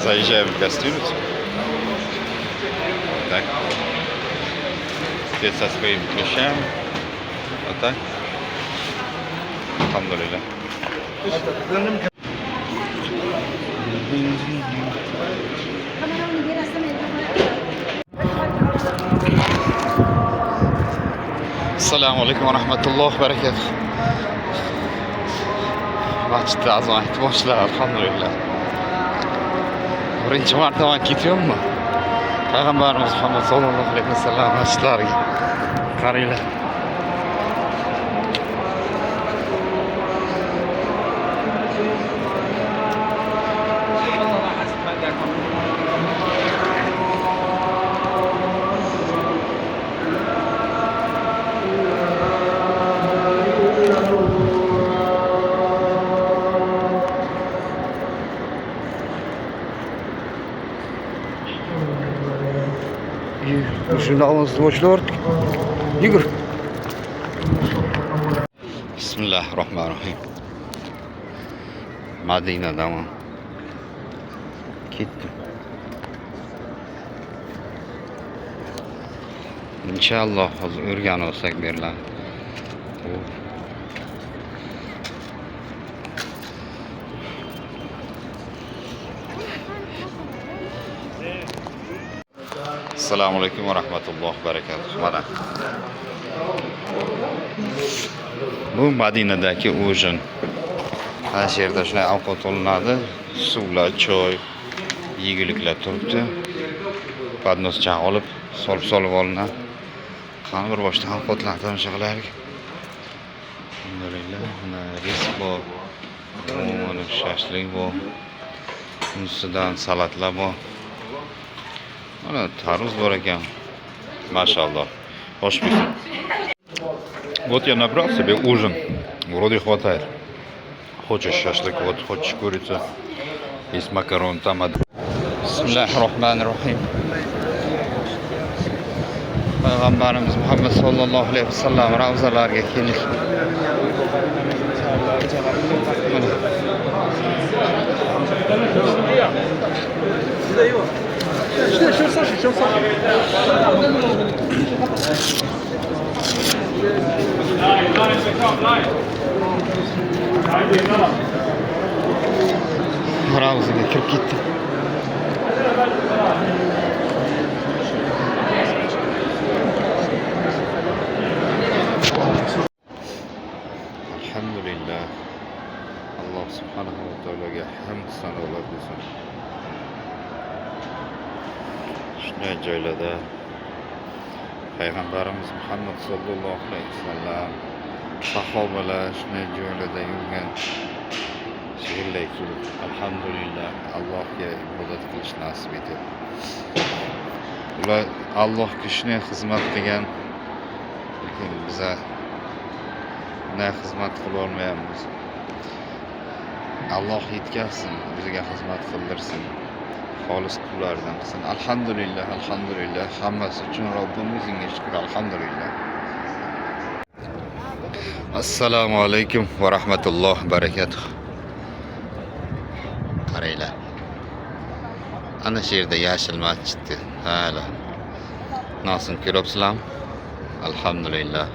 Zajeżdżałem w gastinicu. Tak. Pieca swoim mieszałem. A tak. Alhamdulillah. Assalomu alaykum va rahmatullohi va barakatuh. Masjidda azon aytib boshlar, alhamdulillah. Birinchi marta men ketyapman. Payg'ambarimiz Muhammad sallallohu alayhi vasallam masjidlariga. Qaranglar. Şunu avazlı boşlar. Yürü. Bismillahirrahmanirrahim. Madina'dan gittim. İnşallah o'rgan olsak berlar. Assalomu alaykum va rahmatullohi va barakatuh. Mana. Bu Madinadagi ujin. Ana shu yerda shunday ovqat olinadi. Suvlar, choy, yeguliklar turibdi. Podnosdan olib, solib olinadi. Qani bir boshdan ovqatlarni tomosha qilaylik. Alhamdulillah, mana ris bor. Mana shashlik bor. Ustidan salatlar bor. Mana tarvuz bor ekan. Mashallah. Hoş bulduk. Вот я набрал себе ужин. Вроде хватает. Хочешь шашлык, вот хочешь курица. Есть макарон, там. Bismillahirrahmanirrahim. Payg'ambarimiz Muhammad sallallohu alayhi vasallam ravzalarga keldik. Ravzaga kirib ketdim. Alhamdulillah. Allah subhanahu va taologa hamd sanolar bo'lsin. Shunday joylarda Payg'ambarimiz Muhammad sallallohu alayhi vasallam sahobalar shunday joylarda yurgan. Shunday kelib, alhamdulillah Allohga ibodat qilish nasib etdi. Ular Allohga shunday xizmat qilgan, lekin biz bunday xizmat qila olmayapmiz. Alloh yetkazsin, bizga xizmat qildirsin. Xolis qullardan qilsin. Alhamdulillah, alhamdulillah. Hammasi uchun Robbimizga shukr, alhamdulillah. Assalomu alaykum va rahmatullohi va barakatuh. Qaranglar. Ana shu yerda yashil masjidni. Hala. Nasib ko'ryapsizlarmi? Alhamdulillah.